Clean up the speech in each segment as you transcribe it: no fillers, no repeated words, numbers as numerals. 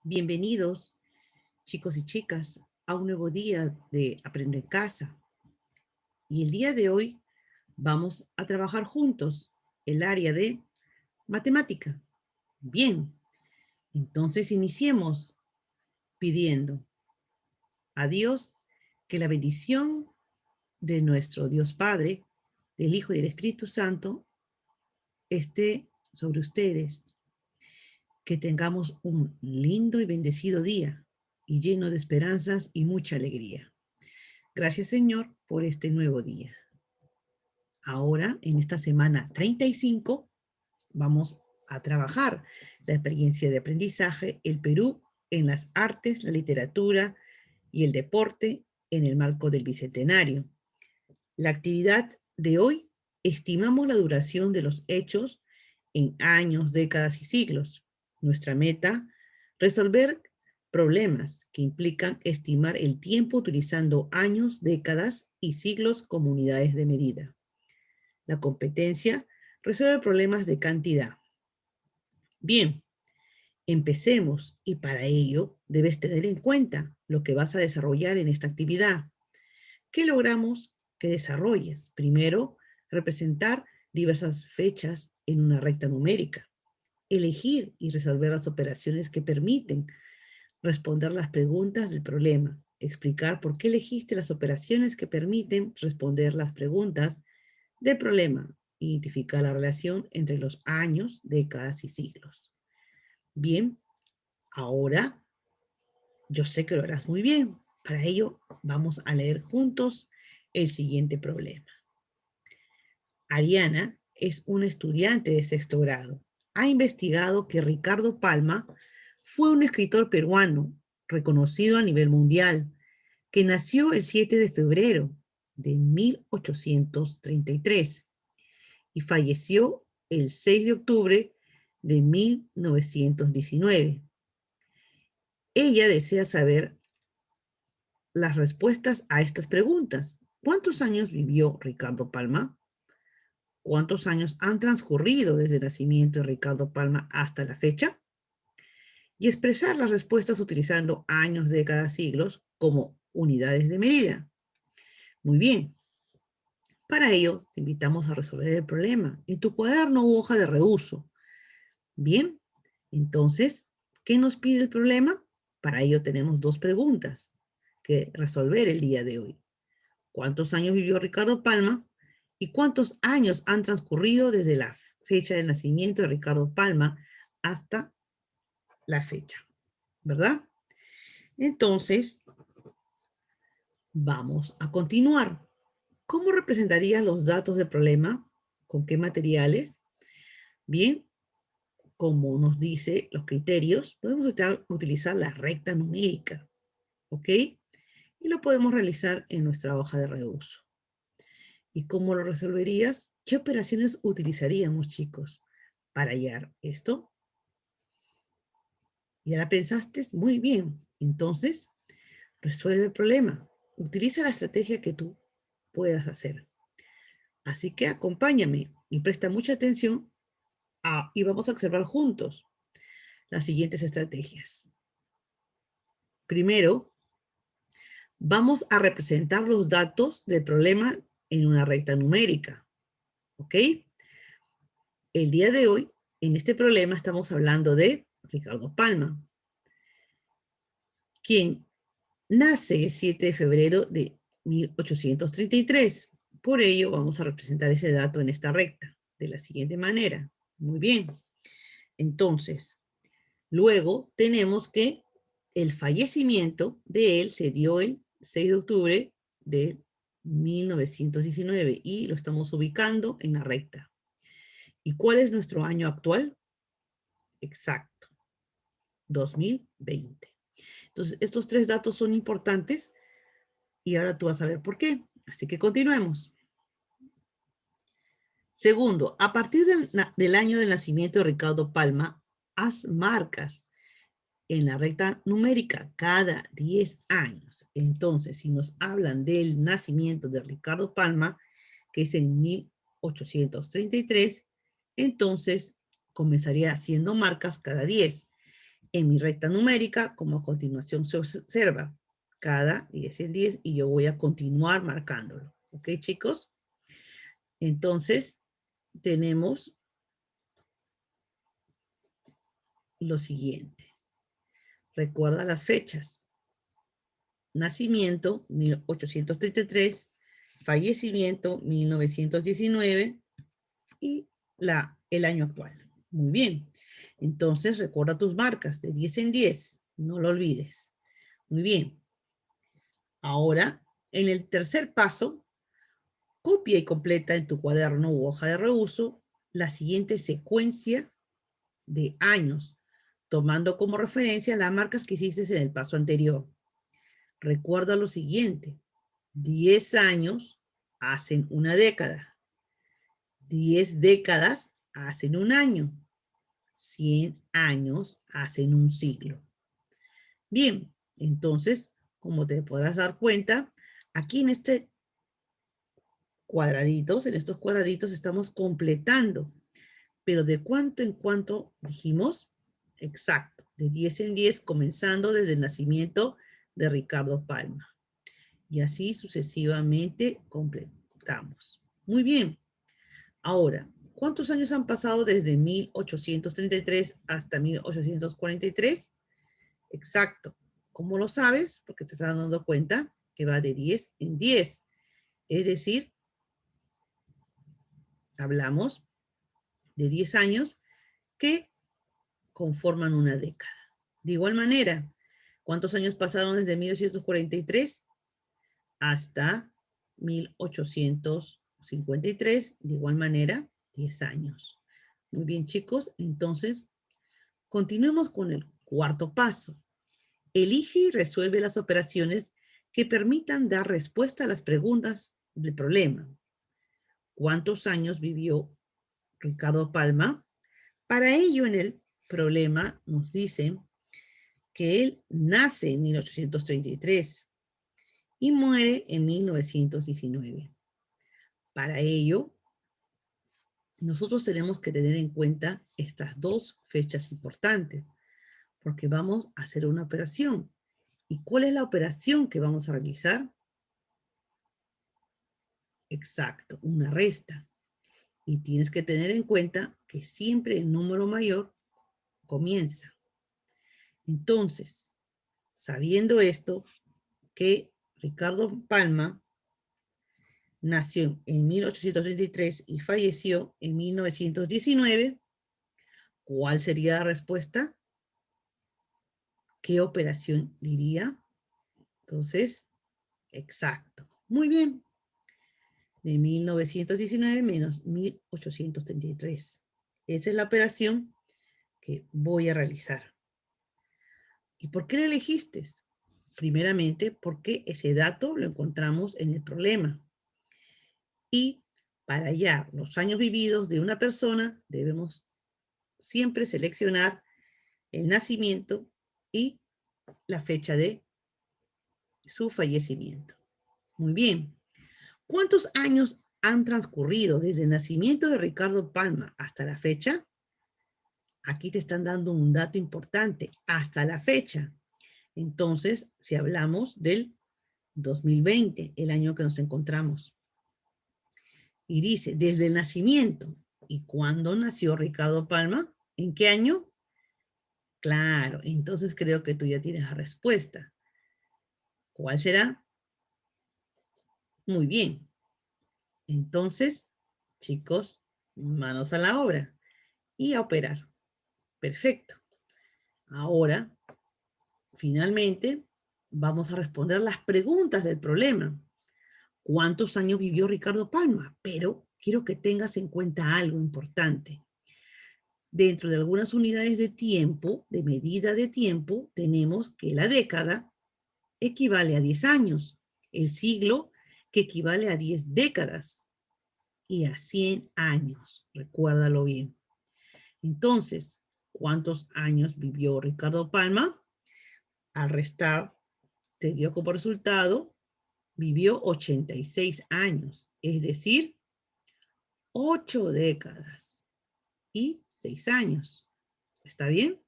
Bienvenidos, chicos y chicas, a un nuevo día de Aprender en Casa. Y el día de hoy vamos a trabajar juntos el área de matemática. Bien, entonces iniciemos pidiendo a Dios que la bendición de nuestro Dios Padre, del Hijo y del Espíritu Santo esté sobre ustedes. Que tengamos un lindo y bendecido día y lleno de esperanzas y mucha alegría. Gracias, Señor, por este nuevo día. Ahora, en esta semana 35, vamos a trabajar la experiencia de aprendizaje, el Perú en las artes, la literatura y el deporte en el marco del Bicentenario. La actividad de hoy, estimamos la duración de los hechos en años, décadas y siglos. Nuestra meta, resolver problemas que implican estimar el tiempo utilizando años, décadas y siglos como unidades de medida. La competencia resuelve problemas de cantidad. Bien, empecemos y para ello debes tener en cuenta lo que vas a desarrollar en esta actividad. ¿Qué logramos que desarrolles? Primero, representar diversas fechas en una recta numérica. Elegir y resolver las operaciones que permiten responder las preguntas del problema. Explicar por qué elegiste las operaciones que permiten responder las preguntas del problema. Identificar la relación entre los años, décadas y siglos. Bien, ahora yo sé que lo harás muy bien. Para ello, vamos a leer juntos el siguiente problema. Ariana es una estudiante de sexto grado. Ha investigado que Ricardo Palma fue un escritor peruano reconocido a nivel mundial, que nació el 7 de febrero de 1833 y falleció el 6 de octubre de 1919. Ella desea saber las respuestas a estas preguntas. ¿Cuántos años vivió Ricardo Palma? ¿Cuántos años han transcurrido desde el nacimiento de Ricardo Palma hasta la fecha? Y expresar las respuestas utilizando años, décadas, siglos como unidades de medida. Muy bien. Para ello, te invitamos a resolver el problema en tu cuaderno u hoja de reuso. Bien, entonces, ¿qué nos pide el problema? Para ello tenemos dos preguntas que resolver el día de hoy. ¿Cuántos años vivió Ricardo Palma? ¿Y cuántos años han transcurrido desde la fecha de nacimiento de Ricardo Palma hasta la fecha? ¿Verdad? Entonces, vamos a continuar. ¿Cómo representarían los datos del problema? ¿Con qué materiales? Bien, como nos dice los criterios, podemos utilizar la recta numérica, ¿ok? Y lo podemos realizar en nuestra hoja de reuso. ¿Y cómo lo resolverías? ¿Qué operaciones utilizaríamos, chicos, para hallar esto? ¿Ya la pensaste? Muy bien. Entonces, resuelve el problema. Utiliza la estrategia que tú puedas hacer. Así que acompáñame y presta mucha atención y vamos a observar juntos las siguientes estrategias. Primero, vamos a representar los datos del problema en una recta numérica. ¿Ok? El día de hoy, en este problema, estamos hablando de Ricardo Palma, quien nace el 7 de febrero de 1833. Por ello, vamos a representar ese dato en esta recta de la siguiente manera. Muy bien. Entonces, luego tenemos que el fallecimiento de él se dio el 6 de octubre de 1919 y lo estamos ubicando en la recta. ¿Y cuál es nuestro año actual? Exacto, 2020. Entonces, estos tres datos son importantes y ahora tú vas a ver por qué. Así que continuemos. Segundo, a partir del año del nacimiento de Ricardo Palma, haz marcas en la recta numérica cada 10 años. Entonces, si nos hablan del nacimiento de Ricardo Palma, que es en 1833, entonces comenzaría haciendo marcas cada 10. en mi recta numérica, como a continuación se observa, cada 10 en 10, y yo voy a continuar marcándolo. ¿Ok, chicos? Entonces, tenemos lo siguiente. Recuerda las fechas. Nacimiento, 1833, fallecimiento, 1919, y el año actual. Muy bien. Entonces, recuerda tus marcas de 10 en 10. No lo olvides. Muy bien. Ahora, en el tercer paso, copia y completa en tu cuaderno u hoja de reuso la siguiente secuencia de años, tomando como referencia las marcas que hiciste en el paso anterior. Recuerda lo siguiente: 10 años hacen una década. 10 décadas hacen un año. 100 años hacen un siglo. Bien, entonces, como te podrás dar cuenta, aquí en estos cuadraditos estamos completando. Pero ¿de cuánto en cuánto dijimos? Exacto, de 10 en 10, comenzando desde el nacimiento de Ricardo Palma. Y así sucesivamente completamos. Muy bien. Ahora, ¿cuántos años han pasado desde 1833 hasta 1843? Exacto. ¿Cómo lo sabes? Porque te estás dando cuenta que va de 10 en 10. Es decir, hablamos de 10 años que conforman una década. De igual manera, ¿cuántos años pasaron desde 1943 hasta 1853? De igual manera, 10 años. Muy bien, chicos. Entonces, continuemos con el cuarto paso. Elige y resuelve las operaciones que permitan dar respuesta a las preguntas del problema. ¿Cuántos años vivió Ricardo Palma? Para ello, en el problema nos dicen que él nace en 1833 y muere en 1919. Para ello, nosotros tenemos que tener en cuenta estas dos fechas importantes, porque vamos a hacer una operación. ¿Y cuál es la operación que vamos a realizar? Exacto, una resta. Y tienes que tener en cuenta que siempre el número mayor comienza. Entonces, sabiendo esto, que Ricardo Palma nació en 1833 y falleció en 1919, ¿cuál sería la respuesta? ¿Qué operación diría? Entonces, exacto. Muy bien. De 1919 menos 1833. Esa es la operación que voy a realizar. ¿Y por qué la elegiste? Primeramente, porque ese dato lo encontramos en el problema. Y para hallar los años vividos de una persona, debemos siempre seleccionar el nacimiento y la fecha de su fallecimiento. Muy bien. ¿Cuántos años han transcurrido desde el nacimiento de Ricardo Palma hasta la fecha? Aquí te están dando un dato importante, hasta la fecha. Entonces, si hablamos del 2020, el año que nos encontramos. Y dice, desde el nacimiento. ¿Y cuándo nació Ricardo Palma? ¿En qué año? Claro, entonces creo que tú ya tienes la respuesta. ¿Cuál será? Muy bien. Entonces, chicos, manos a la obra y a operar. Perfecto. Ahora, finalmente, vamos a responder las preguntas del problema. ¿Cuántos años vivió Ricardo Palma? Pero quiero que tengas en cuenta algo importante. Dentro de algunas unidades de tiempo, de medida de tiempo, tenemos que la década equivale a 10 años, el siglo que equivale a 10 décadas y a 100 años. Recuérdalo bien. Entonces, ¿cuántos años vivió Ricardo Palma? Al restar, te dio como resultado, vivió 86 años, es decir, 8 décadas y 6 años. ¿Está bien?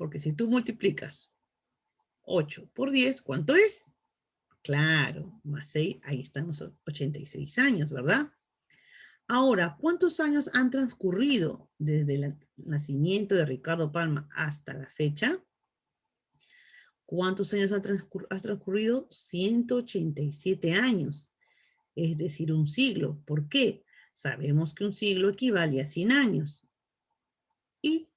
Porque si tú multiplicas 8 por 10, ¿cuánto es? Claro, más 6, ahí están los 86 años, ¿verdad? Ahora, ¿cuántos años han transcurrido desde el nacimiento de Ricardo Palma hasta la fecha? ¿Cuántos años ha transcurrido? 187 años, es decir, un siglo. ¿Por qué? Sabemos que un siglo equivale a 100 años. Y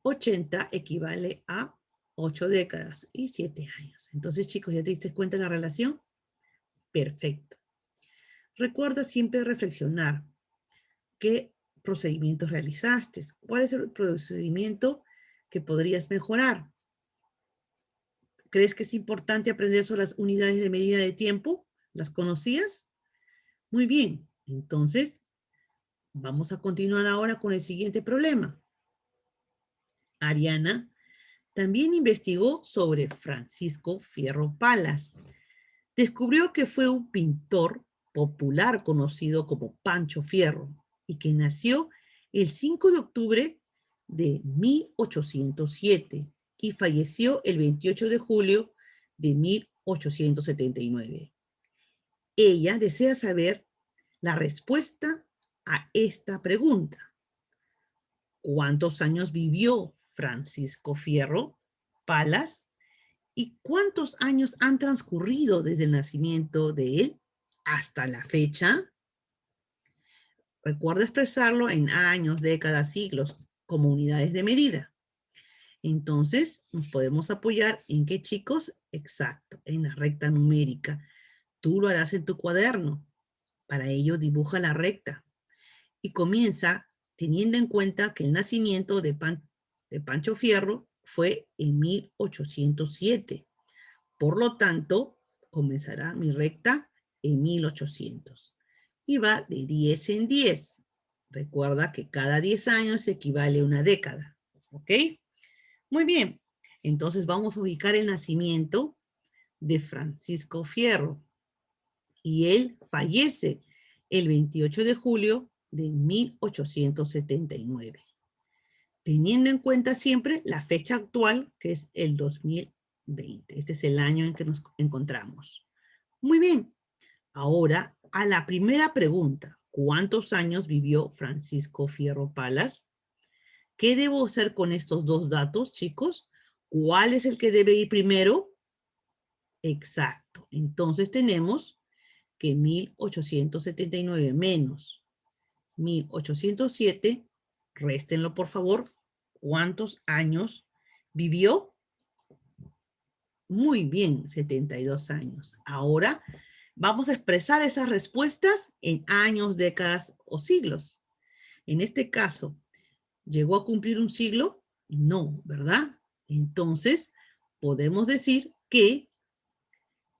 80 equivale a 8 décadas y 7 años. Entonces, chicos, ¿ya te diste cuenta de la relación? Perfecto. Recuerda siempre reflexionar qué procedimientos realizaste. ¿Cuál es el procedimiento que podrías mejorar? ¿Crees que es importante aprender sobre las unidades de medida de tiempo? ¿Las conocías? Muy bien. Entonces, vamos a continuar ahora con el siguiente problema. Ariana también investigó sobre Francisco Fierro Palas. Descubrió que fue un pintor popular conocido como Pancho Fierro y que nació el 5 de octubre de 1807 y falleció el 28 de julio de 1879. Ella desea saber la respuesta a esta pregunta. ¿Cuántos años vivió Francisco Fierro Palas? ¿Y cuántos años han transcurrido desde el nacimiento de él hasta la fecha? Recuerda expresarlo en años, décadas, siglos, como unidades de medida. Entonces, nos podemos apoyar en qué, chicos? Exacto, en la recta numérica. Tú lo harás en tu cuaderno. Para ello, dibuja la recta. Y comienza teniendo en cuenta que el nacimiento de Pancho Fierro fue en 1807. Por lo tanto, comenzará mi recta en 1800. Y va de 10 en 10. Recuerda que cada 10 años equivale a una década. ¿Ok? Muy bien. Entonces vamos a ubicar el nacimiento de Francisco Fierro. Y él fallece el 28 de julio de 1879. Teniendo en cuenta siempre la fecha actual, que es el 2020. Este es el año en que nos encontramos. Muy bien. Ahora, a la primera pregunta, ¿cuántos años vivió Francisco Fierro Palas? ¿Qué debo hacer con estos dos datos, chicos? ¿Cuál es el que debe ir primero? Exacto. Entonces tenemos que 1879 menos 1807, réstenlo por favor. ¿Cuántos años vivió? Muy bien, 72 años. Ahora vamos a expresar esas respuestas en años, décadas o siglos. En este caso, ¿llegó a cumplir un siglo? No, ¿verdad? Entonces, podemos decir que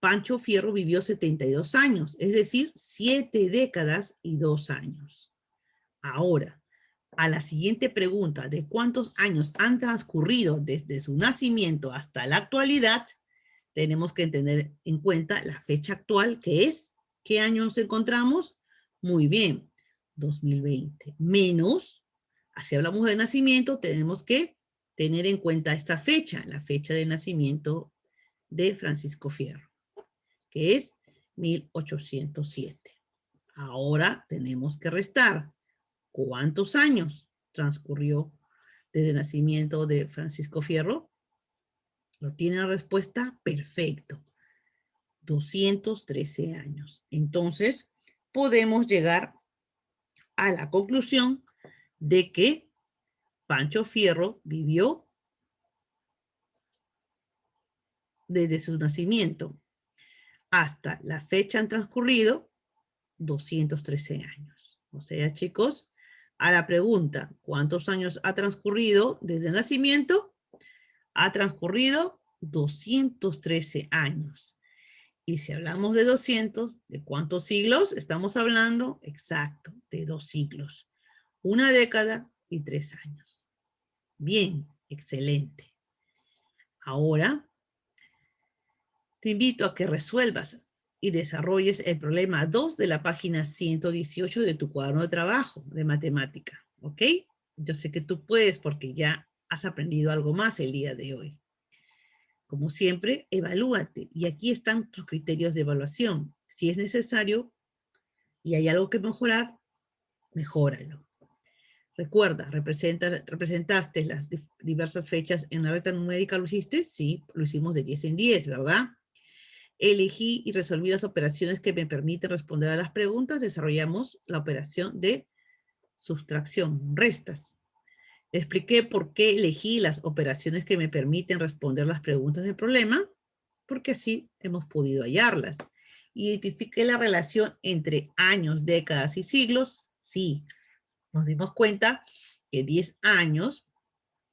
Pancho Fierro vivió 72 años, es decir, 7 décadas y 2 años. Ahora, a la siguiente pregunta de cuántos años han transcurrido desde su nacimiento hasta la actualidad, tenemos que tener en cuenta la fecha actual, que es, ¿qué año nos encontramos? Muy bien, 2020, menos, así hablamos de nacimiento, tenemos que tener en cuenta esta fecha, la fecha de nacimiento de Francisco Fierro, que es 1807. Ahora tenemos que restar. ¿Cuántos años transcurrió desde el nacimiento de Francisco Fierro? ¿Lo tiene la respuesta? Perfecto. 213 años. Entonces, podemos llegar a la conclusión de que Pancho Fierro vivió desde su nacimiento hasta la fecha han transcurrido 213 años. O sea, chicos, a la pregunta, ¿cuántos años ha transcurrido desde el nacimiento? Ha transcurrido 213 años. Y si hablamos de 200, ¿de cuántos siglos estamos hablando? Exacto, de 2 siglos. 1 década y 3 años. Bien, excelente. Ahora, te invito a que resuelvas y desarrolles el problema 2 de la página 118 de tu cuaderno de trabajo de matemática. ¿Ok? Yo sé que tú puedes porque ya has aprendido algo más el día de hoy. Como siempre, evalúate. Y aquí están tus criterios de evaluación. Si es necesario y hay algo que mejorar, mejóralo. Recuerda, representaste las diversas fechas en la recta numérica, ¿lo hiciste? Sí, lo hicimos de 10 en 10, ¿verdad? Elegí y resolví las operaciones que me permiten responder a las preguntas. Desarrollamos la operación de sustracción, restas. Expliqué por qué elegí las operaciones que me permiten responder las preguntas del problema, porque así hemos podido hallarlas. Identifiqué la relación entre años, décadas y siglos. Sí, nos dimos cuenta que 10 años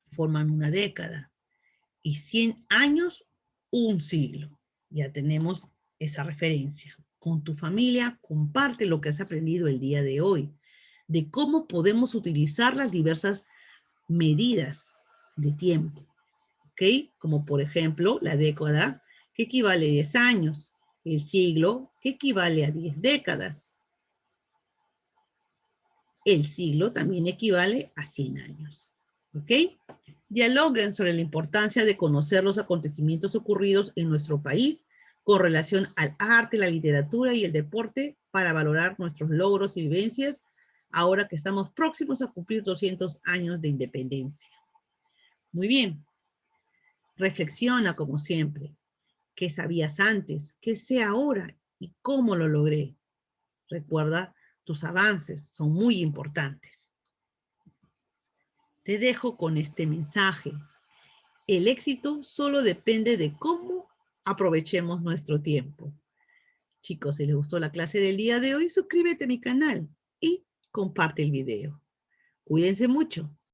forman una década y 100 años un siglo. Ya tenemos esa referencia. Con tu familia, comparte lo que has aprendido el día de hoy, de cómo podemos utilizar las diversas medidas de tiempo, ¿ok? Como por ejemplo la década, que equivale a 10 años, el siglo, que equivale a 10 décadas, el siglo también equivale a 100 años, ¿ok? Dialoguen sobre la importancia de conocer los acontecimientos ocurridos en nuestro país con relación al arte, la literatura y el deporte para valorar nuestros logros y vivencias ahora que estamos próximos a cumplir 200 años de independencia. Muy bien. Reflexiona como siempre. ¿Qué sabías antes? ¿Qué sé ahora? ¿Y cómo lo logré? Recuerda, tus avances son muy importantes. Te dejo con este mensaje. El éxito solo depende de cómo aprovechemos nuestro tiempo. Chicos, si les gustó la clase del día de hoy, suscríbete a mi canal y comparte el video. Cuídense mucho.